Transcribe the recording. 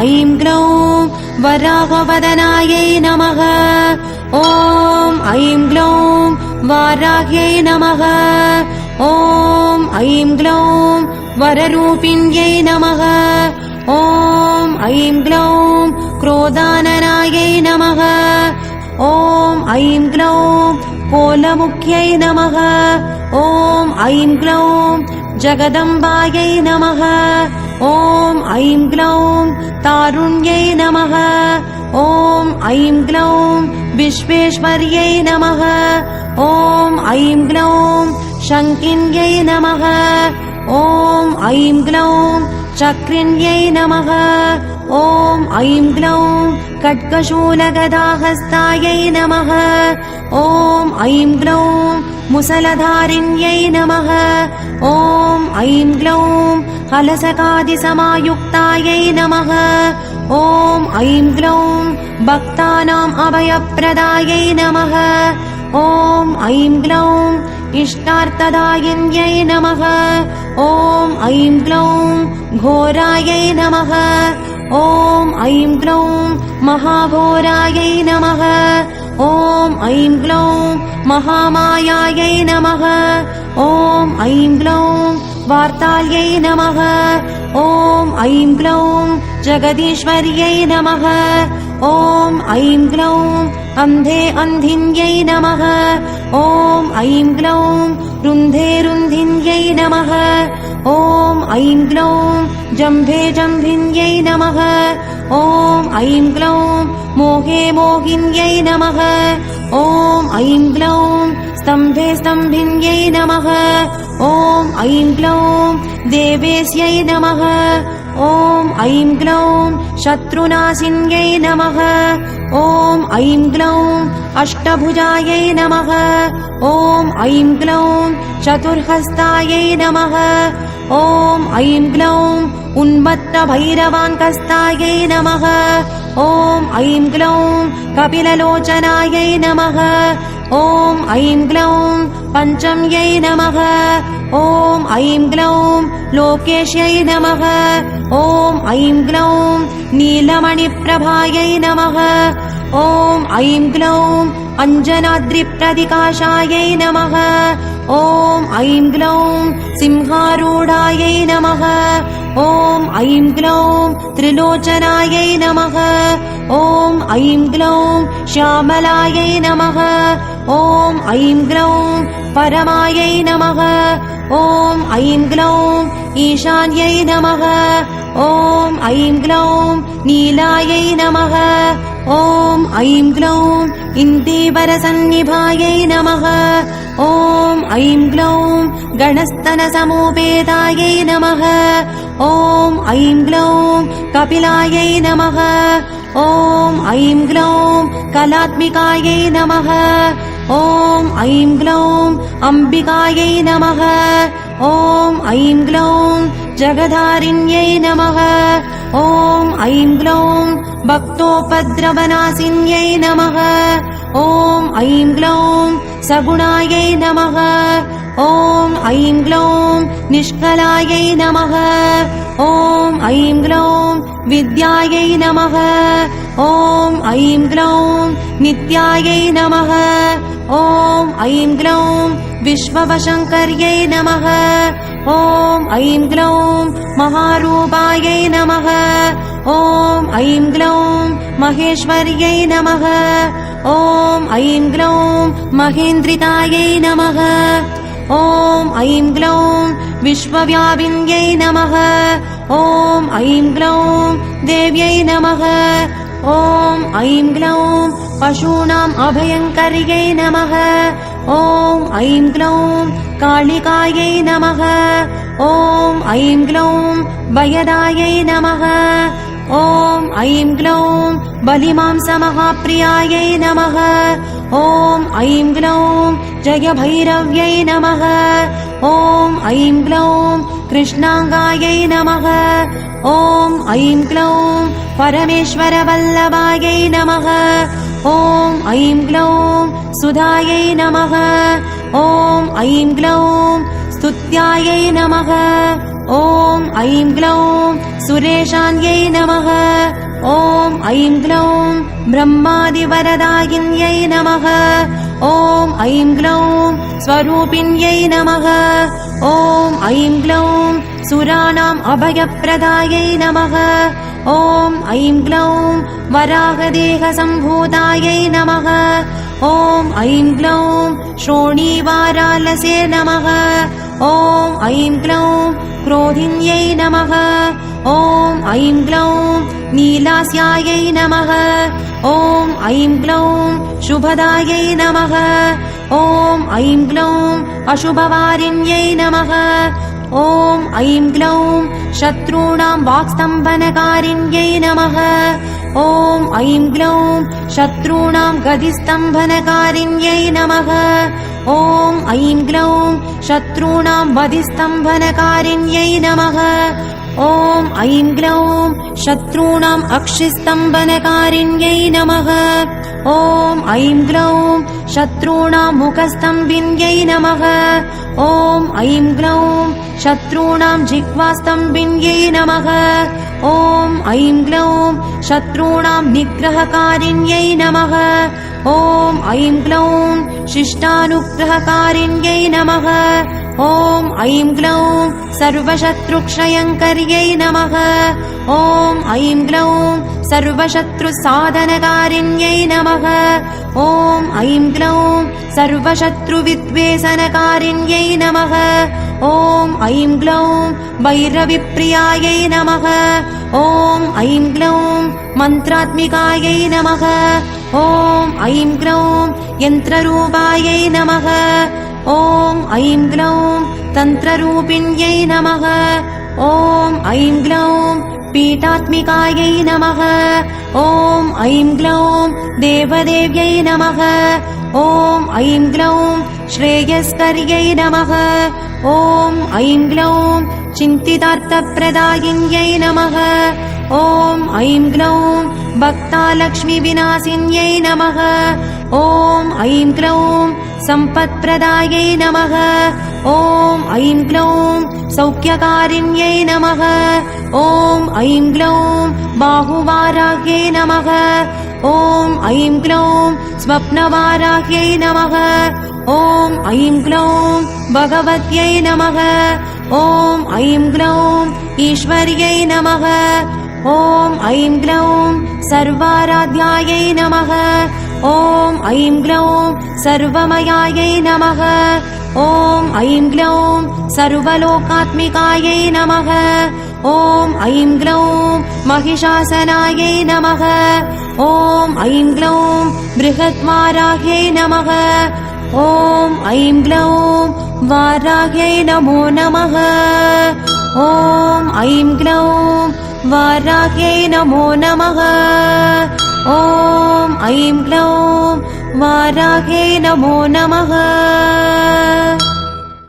ऐं ग्लौं वराहवदनायै नमः। ॐ ऐं ग्लौं वाराह्यै नमः। ॐ ऐं ग्लौं वररूपिण्यै नमः। ॐ ऐं ग्लौं क्रोधाननायै नमः। ॐ ऐं ग्लौं कोलमुख्यै नमः। ॐ ऐं ग्लौं जगदम्बायै नमः। ॐ ऐं ग्लौं तारुण्यै नमः। ॐ ऐं ग्लौं विश्वेश्वर्यै नमः। ॐ ऐं ग्लौं शङ्किन्यै नमः। ॐ ऐं ग्लौं चक्रिण्यै नमः। ॐ ऐं ग्लौं खड्गशूलगदाहस्तायै नमः। ॐ ऐं ग्लौं मुसलधारिण्यै नमः। ॐ ऐं ग्लौं हलसकादिसमायुक्तायै नमः। ॐ ऐं ग्लौं भक्तानाम् अभयप्रदायै नमः। ॐ ऐं ग्लौं इष्टार्थदायिन्यै नमः। ॐ ऐं ग्लौं घोरायै नमः। ॐ ऐं ग्लौं महाघोरायै नमः। ॐ ऐं ग्लौं महामायायै नमः। ॐ ऐं ग्लौं वार्ताल्यै नमः। ॐ ऐं ग्लौं जगदीश्वर्यै नमः। ॐ ऐं ग्लौं अन्धे अन्धिन्यै नमः। ॐ ऐं ग्लौं रुन्धे रुन्धिन्यै नमः। ॐ ऐं ग्लौं जम्भे जम्भिन्यै नमः। ॐ ऐं ग्लौं मोहे मोहिन्यै नमः। ॐ ऐं ग्लौं स्तम्भे स्तम्भिन्यै नमः। ॐ ऐं ग्लौं देवेश्यै नमः। ॐ ऐं ग्लौं शत्रुनाशिन्यै नमः। ॐ ऐं ग्लौं अष्टभुजायै नमः। ॐ ऐं ग्लौं चतुर्हस्तायै नमः। ॐ ऐं ग्लौं उन्मत्तभैरवाङ्कस्तायै नमः। ॐ ऐं ग्लौं कपिललोचनायै नमः। ॐ ऐं ग्लौं पञ्चम्यै नमः। ॐ ऐं ग्लौं लोकेश्यै नमः। ॐ ऐं ग्लौं नीलमणिप्रभायै नमः। ॐ ऐं ग्लौं अञ्जनाद्रिप्रतिकाशायै नमः। ॐ ऐं ग्लौं सिंहारूढायै नमः। ॐ ऐं ग्लौं त्रिलोचनायै नमः। ॐ ऐं ग्लौं श्यामलायै नमः। ॐ ऐं ग्लौं परमायै नमः। ॐ ऐं ग्लौं ईशान्यै नमः। ॐ ऐं ग्लौं नीलायै नमः। ॐ ऐं ग्लौं इन्दीवरसन्निभायै नमः। ॐ ऐं ग्लौं गणस्तनसमोपेतायै नमः। ॐ ऐं ग्लौं कपिलायै नमः। ॐ ऐं ग्लौं कलात्मिकायै नमः। ॐ ऐं ग्लौं अम्बिकायै नमः। ॐ ऐं ग्लौं जगधारिण्यै नमः। ॐ ऐं ग्लौं भक्तोपद्रवनाशिन्यै नमः। ॐ ऐं ग्लौं सगुणायै नमः। ॐ ऐं ग्लौं निष्कलायै नमः। ॐ ऐं ग्लौं विद्यायै नमः। ॐ ऐं ग्लौं नित्यायै नमः। ॐ ऐं ग्लौं विश्ववशङ्कर्यै नमः। ॐ ऐं ग्लौं महारूपायै नमः। ॐ ऐं ग्लौं महेश्वर्यै नमः। ॐ ऐं ग्लौं महेन्द्रितायै नमः। ॐ ऐं ग्लौं विश्वव्यापिन्यै नमः। ॐ ऐं ग्लौं देव्यै नमः। ॐ ऐं ग्लौं पशूनाम् अभयङ्कर्यै नमः। ॐ ऐं ग्लौं कालिकायै नमः। ॐ ऐं ग्लौं भयदायै नमः। ॐ ऐं ग्लौं बलिमांसमहाप्रियायै नमः। ॐ ऐं ग्लौं जयभैरव्यै नमः। ॐ ऐं ग्लौं कृष्णाङ्गायै नमः। ॐ ऐं ग्लौं परमेश्वरवल्लभायै नमः। ॐ ऐं ग्लौं सुधायै नमः। ॐ ऐं ग्लौं स्तुत्यायै नमः। ॐ ऐं ग्लौं सुरेशान्यै नमः। ॐ ऐं ग्लौं ब्रह्मादिवरदायिन्यै नमः। ॐ ऐं ग्लौं स्वरूपिण्यै नमः। ॐ ऐं ग्लौं सुराणाम् अभयप्रदायै नमः। ॐ ऐं ग्लौं वराहदेहसम्भूतायै नमः। ॐ ऐं ग्लौं श्रोणीवारालसे नमः। ॐ ऐं ग्लौं क्रोधिन्यै नमः। ॐ ऐं ग्लौं नीलास्यायै नमः। ॐ ऐं ग्लौं शुभदायै नमः। ॐ ऐं ग्लौं अशुभवारिण्यै नमः। ॐ ऐं ग्लौं शत्रूणां वाक्स्तम्भनकारिण्यै नमः। ॐ ऐं ग्लौं शत्रूणां गदिस्तम्भनकारिण्यै नमः। ॐ ऐं ग्लौं शत्रूणां वधिस्तम्भनकारिण्यै नमः। ॐ ऐं ग्लौं शत्रूणाम् अक्षिस्तम्भनकारिण्यै नमः। ॐ ऐं ग्लौं शत्रूणां मुखस्तम्भिन्यै नमः। ॐ ऐं ग्लौं शत्रूणां जिह्वास्तम्भिन्यै नमः। ॐ ऐं ग्लौं शत्रूणां निग्रहकारिण्यै नमः। ॐ ऐं ग्लौं शिष्टानुग्रहकारिण्यै नमः। ॐ ऐं ग्लौं सर्वशत्रुक्षयङ्कर्यै नमः। ॐ ऐं ग्लौं सर्वशत्रुसाधनकारिण्यै नमः। ॐ ऐं ग्लौं सर्वशत्रुविद्वेषणकारिण्यै नमः। ॐ ऐं ग्लौं भैरविप्रियायै नमः। ॐ ऐं ग्लौं मन्त्रात्मिकायै नमः। ॐ ऐं ग्लौं यन्त्ररूपायै नमः। ॐ ऐं ग्लौं तन्त्ररूपिण्यै नमः। ॐ ऐं ग्लौं पीठात्मिकायै नमः। ॐ ऐं ग्लौं देवदेव्यै नमः। ॐ ऐं ग्लौं श्रेयस्कर्यै नमः। ॐ ऐं ग्लौं चिन्तितार्थप्रदायिन्यै नमः। ॐ ऐं ग्लौं भक्तालक्ष्मीविनाशिन्यै नमः। ॐ ऐं ग्लौं सम्पत्प्रदायै नमः। ॐ ऐं ग्लौं सौख्यकारिण्यै नमः। ॐ ऐं ग्लौं बाहुवाराह्यै नमः। ॐ ऐं ग्लौं स्वप्नवाराह्यै नमः। ॐ ऐं ग्लौं भगवत्यै नमः। ॐ ऐं ग्लौं ईश्वर्यै नमः। ॐ ऐं ग्लौं सर्वाराध्यायै नमः। ॐ ऐं ग्लौं सर्वमयायै नमः। ॐ ऐं ग्लौं सर्वलोकात्मिकायै नमः। ॐ ऐं ग्लौं महिषासनायै नमः। ॐ ऐं ग्लौं बृहद्वाराह्यै नमः। ॐ ऐं ग्लौं वाराह्यै नमो नमः। ॐ ऐं ग्लौं वाराह्यै नमो नमः। ॐ ऐं ग्लौं वाराह्यै नमो नमः।